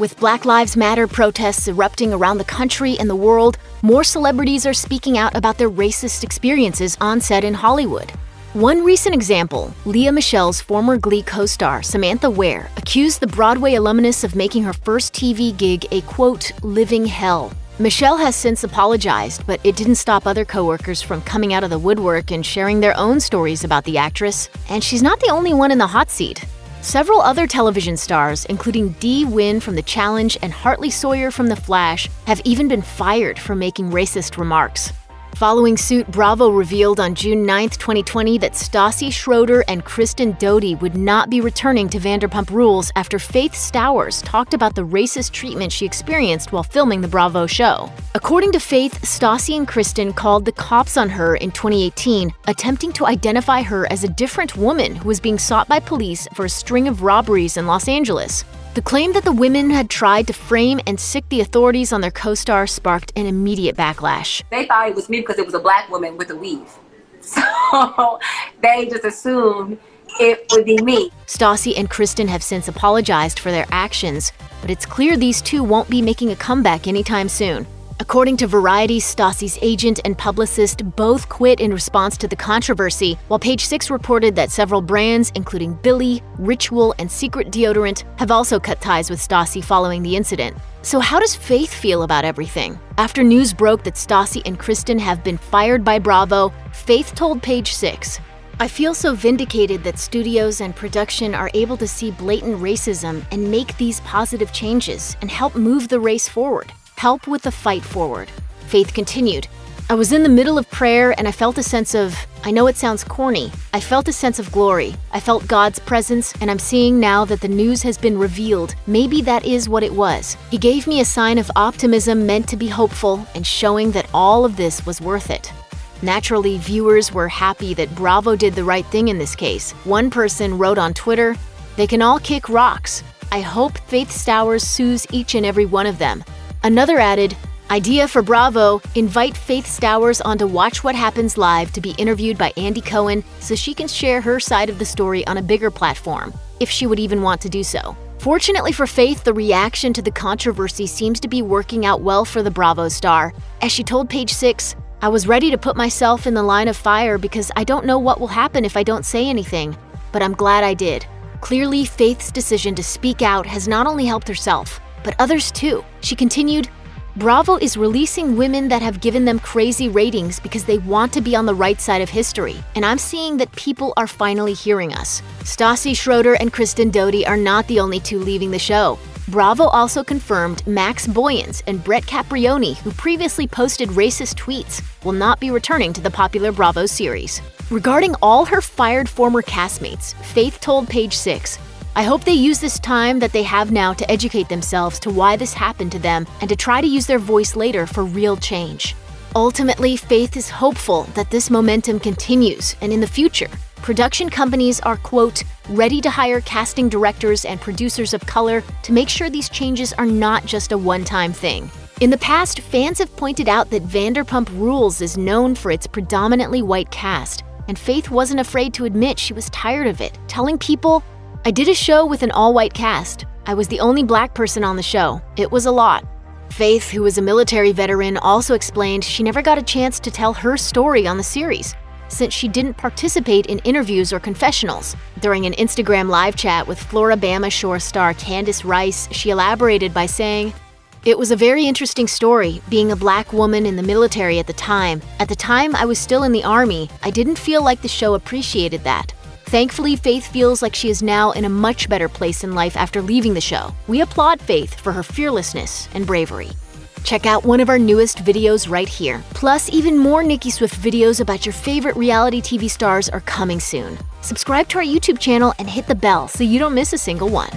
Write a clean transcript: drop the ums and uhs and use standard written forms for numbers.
With Black Lives Matter protests erupting around the country and the world, more celebrities are speaking out about their racist experiences on set in Hollywood. One recent example, Lea Michele's former Glee co-star Samantha Ware accused the Broadway alumnus of making her first TV gig a, quote, living hell. Michele has since apologized, but it didn't stop other coworkers from coming out of the woodwork and sharing their own stories about the actress. And she's not the only one in the hot seat. Several other television stars, including Dee Win from The Challenge and Hartley Sawyer from The Flash, have even been fired for making racist remarks. Following suit, Bravo revealed on June 9, 2020 that Stassi Schroeder and Kristen Doute would not be returning to Vanderpump Rules after Faith Stowers talked about the racist treatment she experienced while filming the Bravo show. According to Faith, Stassi and Kristen called the cops on her in 2018, attempting to identify her as a different woman who was being sought by police for a string of robberies in Los Angeles. The claim that the women had tried to frame and sic the authorities on their co-star sparked an immediate backlash. They thought it was me because it was a black woman with a weave. So they just assumed it would be me. Stassi and Kristen have since apologized for their actions, but it's clear these two won't be making a comeback anytime soon. According to Variety, Stassi's agent and publicist both quit in response to the controversy, while Page Six reported that several brands, including Billy, Ritual, and Secret Deodorant, have also cut ties with Stassi following the incident. So how does Faith feel about everything? After news broke that Stassi and Kristen have been fired by Bravo, Faith told Page Six, "I feel so vindicated that studios and production are able to see blatant racism and make these positive changes and help move the race forward. Help with the fight forward." Faith continued, "I was in the middle of prayer and I felt a sense of, I know it sounds corny, I felt a sense of glory. I felt God's presence, and I'm seeing now that the news has been revealed. Maybe that is what it was. He gave me a sign of optimism meant to be hopeful and showing that all of this was worth it." Naturally, viewers were happy that Bravo did the right thing in this case. One person wrote on Twitter, "They can all kick rocks. I hope Faith Stowers sues each and every one of them." Another added, "Idea for Bravo, invite Faith Stowers onto Watch What Happens Live to be interviewed by Andy Cohen so she can share her side of the story on a bigger platform, if she would even want to do so." Fortunately for Faith, the reaction to the controversy seems to be working out well for the Bravo star. As she told Page Six, "I was ready to put myself in the line of fire because I don't know what will happen if I don't say anything, but I'm glad I did." Clearly, Faith's decision to speak out has not only helped herself, but others too. She continued, "Bravo is releasing women that have given them crazy ratings because they want to be on the right side of history, and I'm seeing that people are finally hearing us." Stassi Schroeder and Kristen Doute are not the only two leaving the show. Bravo also confirmed Max Boyens and Brett Caprioni, who previously posted racist tweets, will not be returning to the popular Bravo series. Regarding all her fired former castmates, Faith told Page Six, "I hope they use this time that they have now to educate themselves to why this happened to them and to try to use their voice later for real change." Ultimately, Faith is hopeful that this momentum continues, and in the future, production companies are, quote, ready to hire casting directors and producers of color to make sure these changes are not just a one-time thing. In the past, fans have pointed out that Vanderpump Rules is known for its predominantly white cast, and Faith wasn't afraid to admit she was tired of it, telling people, "I did a show with an all-white cast. I was the only black person on the show. It was a lot." Faith, who is a military veteran, also explained she never got a chance to tell her story on the series, since she didn't participate in interviews or confessionals. During an Instagram live chat with Floribama Shore star Candace Rice, she elaborated by saying, "It was a very interesting story, being a black woman in the military at the time. At the time I was still in the Army. I didn't feel like the show appreciated that. Thankfully, Faith feels like she is now in a much better place in life after leaving the show. We applaud Faith for her fearlessness and bravery." Check out one of our newest videos right here. Plus, even more Nicki Swift videos about your favorite reality TV stars are coming soon. Subscribe to our YouTube channel and hit the bell so you don't miss a single one.